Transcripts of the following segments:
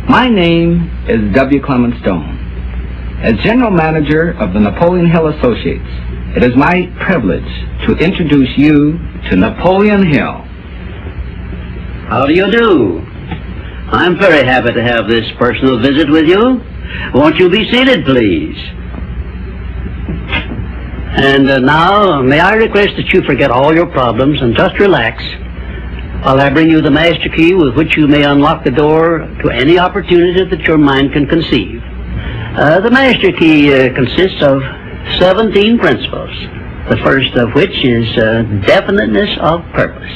My name is W. Clement Stone. As General Manager of the Napoleon Hill Associates, it is my privilege to introduce you to Napoleon Hill. How do you do? I'm very happy to have this personal visit with you. Won't you be seated, please? And now, may I request that you forget all your problems and just relax while I bring you the master key with which you may unlock the door to any opportunity that your mind can conceive. The master key consists of 17 principles, the first of which is definiteness of purpose.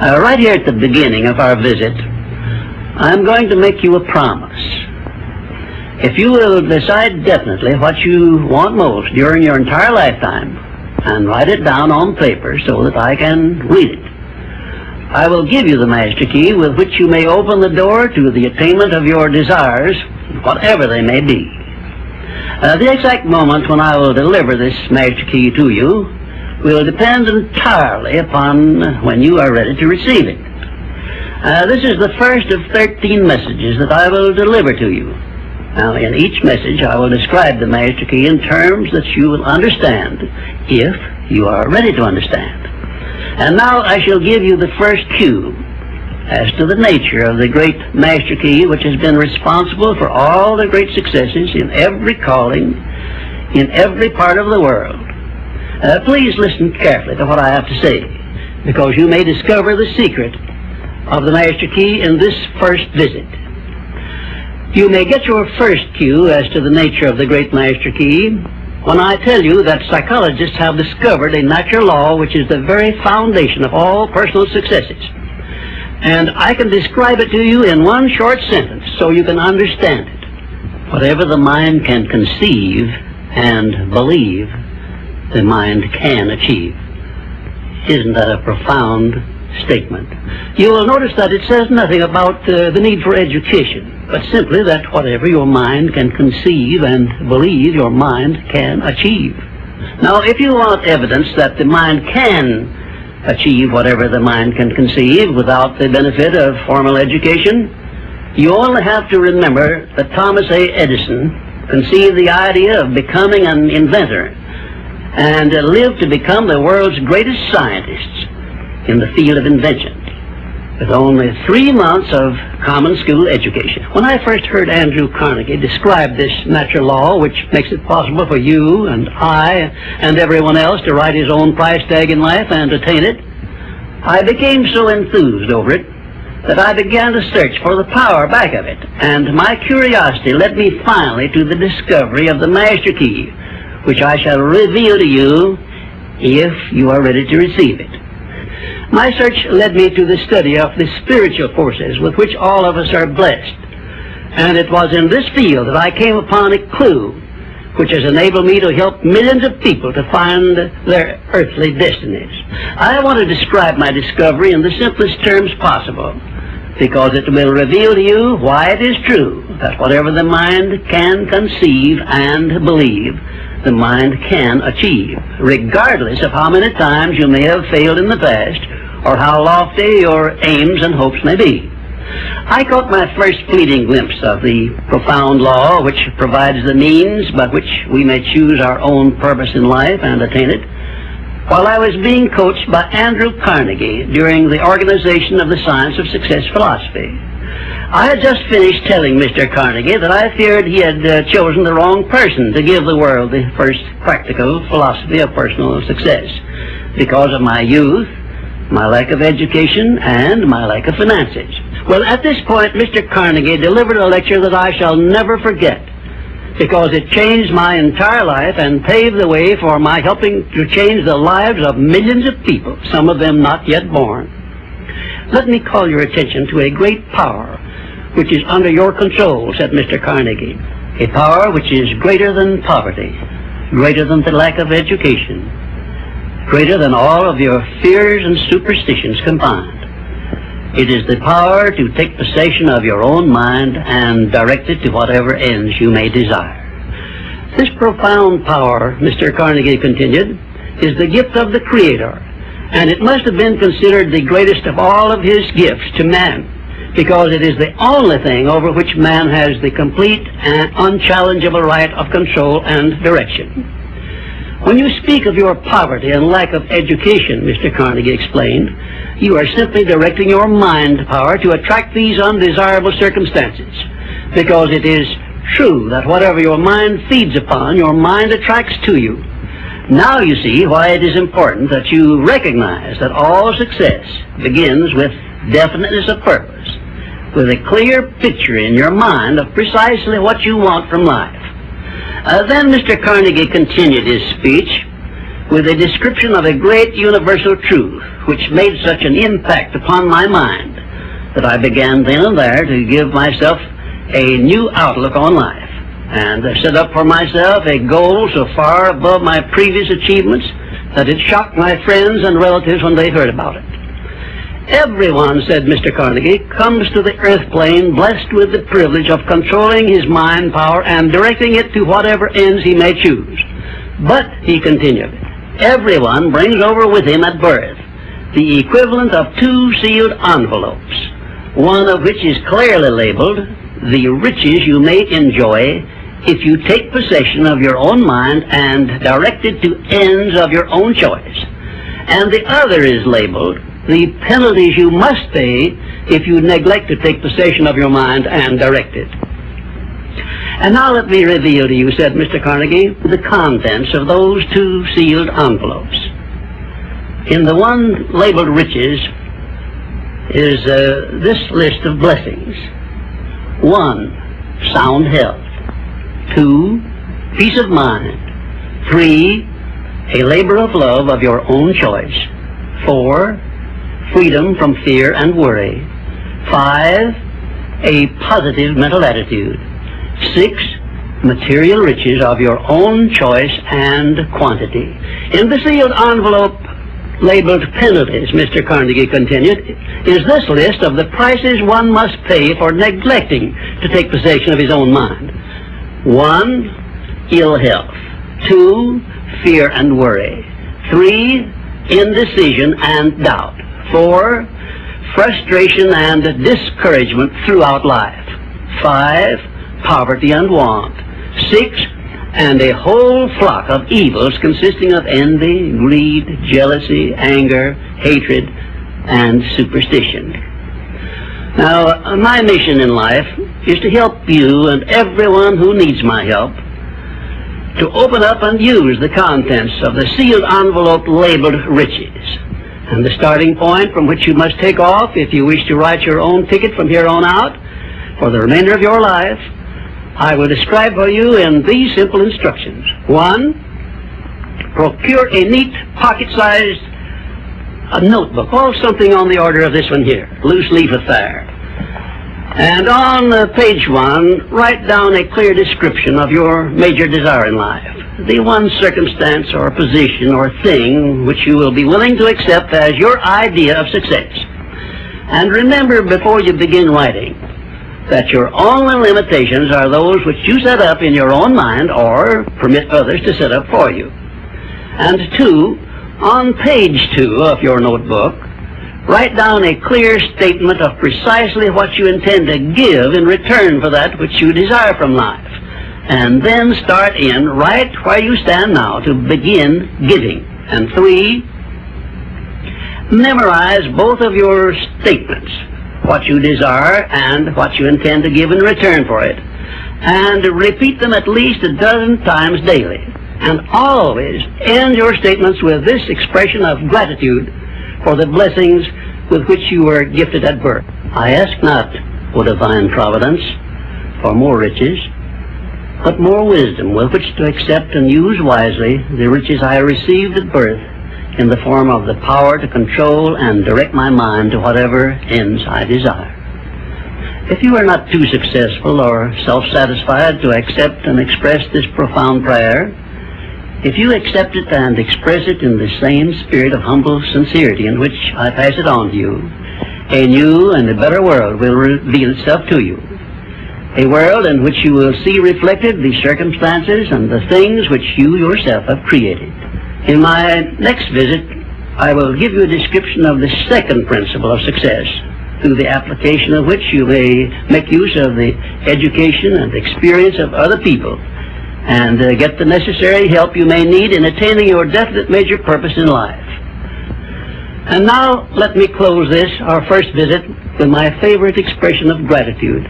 Right here at the beginning of our visit, I'm going to make you a promise. If you will decide definitely what you want most during your entire lifetime and write it down on paper so that I can read it, I will give you the master key with which you may open the door to the attainment of your desires, whatever they may be. The exact moment when I will deliver this master key to you will depend entirely upon when you are ready to receive it. This is the first of 13 messages that I will deliver to you. Now, in each message, I will describe the master key in terms that you will understand, if you are ready to understand. And now I shall give you the first cue as to the nature of the great master key which has been responsible for all the great successes in every calling, in every part of the world. Please listen carefully to what I have to say, because you may discover the secret of the master key in this first visit. You may get your first cue as to the nature of the great master key when I tell you that psychologists have discovered a natural law which is the very foundation of all personal successes. And I can describe it to you in one short sentence so you can understand it. Whatever the mind can conceive and believe, the mind can achieve. Isn't that a profound statement? You will notice that it says nothing about the need for education, but simply that whatever your mind can conceive and believe, your mind can achieve. Now, if you want evidence that the mind can achieve whatever the mind can conceive without the benefit of formal education, you only have to remember that Thomas A. Edison conceived the idea of becoming an inventor and lived to become the world's greatest scientist in the field of invention, with only 3 months of common school education. When I first heard Andrew Carnegie describe this natural law, which makes it possible for you and I and everyone else to write his own price tag in life and attain it, I became so enthused over it that I began to search for the power back of it, and my curiosity led me finally to the discovery of the master key, which I shall reveal to you if you are ready to receive it. My search led me to the study of the spiritual forces with which all of us are blessed. And it was in this field that I came upon a clue which has enabled me to help millions of people to find their earthly destinies. I want to describe my discovery in the simplest terms possible, because it will reveal to you why it is true that whatever the mind can conceive and believe, the mind can achieve, regardless of how many times you may have failed in the past or how lofty your aims and hopes may be. I caught my first fleeting glimpse of the profound law which provides the means by which we may choose our own purpose in life and attain it while I was being coached by Andrew Carnegie during the organization of the Science of Success philosophy. I had just finished telling Mr. Carnegie that I feared he had chosen the wrong person to give the world the first practical philosophy of personal success because of my youth, my lack of education, and my lack of finances. Well, at this point, Mr. Carnegie delivered a lecture that I shall never forget because it changed my entire life and paved the way for my helping to change the lives of millions of people, some of them not yet born. Let me call your attention to a great power which is under your control, said Mr. Carnegie, a power which is greater than poverty, greater than the lack of education, greater than all of your fears and superstitions combined. It is the power to take possession of your own mind and direct it to whatever ends you may desire. This profound power, Mr. Carnegie continued, is the gift of the Creator, and it must have been considered the greatest of all of his gifts to man, because it is the only thing over which man has the complete and unchallengeable right of control and direction. When you speak of your poverty and lack of education, Mr. Carnegie explained, you are simply directing your mind power to attract these undesirable circumstances, because it is true that whatever your mind feeds upon, your mind attracts to you. Now you see why it is important that you recognize that all success begins with definiteness of purpose, with a clear picture in your mind of precisely what you want from life. Then Mr. Carnegie continued his speech with a description of a great universal truth which made such an impact upon my mind that I began then and there to give myself a new outlook on life, and set up for myself a goal so far above my previous achievements that it shocked my friends and relatives when they heard about it. Everyone, said Mr. Carnegie, comes to the earth plane blessed with the privilege of controlling his mind power and directing it to whatever ends he may choose. But, he continued, everyone brings over with him at birth the equivalent of 2 sealed envelopes, one of which is clearly labeled, the riches you may enjoy if you take possession of your own mind and direct it to ends of your own choice. And the other is labeled, the penalties you must pay if you neglect to take possession of your mind and direct it. And now let me reveal to you, said Mr. Carnegie, the contents of those 2 sealed envelopes. In the one labeled riches is this list of blessings. 1, sound health. 2, peace of mind. 3, a labor of love of your own choice. 4, freedom from fear and worry. 5, a positive mental attitude. 6, material riches of your own choice and quantity. In the sealed envelope labeled penalties, Mr. Carnegie continued, is this list of the prices one must pay for neglecting to take possession of his own mind. 1, ill health. 2, fear and worry. 3, indecision and doubt. 4, frustration and discouragement throughout life. 5, poverty and want. 6, and a whole flock of evils consisting of envy, greed, jealousy, anger, hatred, and superstition. Now, my mission in life is to help you and everyone who needs my help to open up and use the contents of the sealed envelope labeled riches. And the starting point from which you must take off if you wish to write your own ticket from here on out for the remainder of your life, I will describe for you in these simple instructions. 1, procure a neat pocket-sized notebook, or something on the order of this one here, loose leaf affair. And on page 1, write down a clear description of your major desire in life, the one circumstance or position or thing which you will be willing to accept as your idea of success. And remember before you begin writing that your only limitations are those which you set up in your own mind or permit others to set up for you. And 2, on page 2 of your notebook, write down a clear statement of precisely what you intend to give in return for that which you desire from life. And then start in right where you stand now to begin giving. And 3, memorize both of your statements, what you desire and what you intend to give in return for it, and repeat them at least a dozen times daily. And always end your statements with this expression of gratitude for the blessings with which you were gifted at birth. I ask not, O divine providence, for more riches, but more wisdom with which to accept and use wisely the riches I received at birth in the form of the power to control and direct my mind to whatever ends I desire. If you are not too successful or self-satisfied to accept and express this profound prayer, if you accept it and express it in the same spirit of humble sincerity in which I pass it on to you, a new and a better world will reveal itself to you. A world in which you will see reflected the circumstances and the things which you yourself have created. In my next visit, I will give you a description of the second principle of success, through the application of which you may make use of the education and experience of other people, and get the necessary help you may need in attaining your definite major purpose in life. And now let me close this, our first visit, with my favorite expression of gratitude.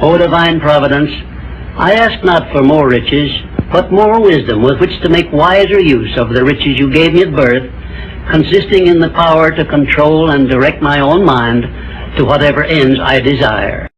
O divine providence, I ask not for more riches, but more wisdom with which to make wiser use of the riches you gave me at birth, consisting in the power to control and direct my own mind to whatever ends I desire.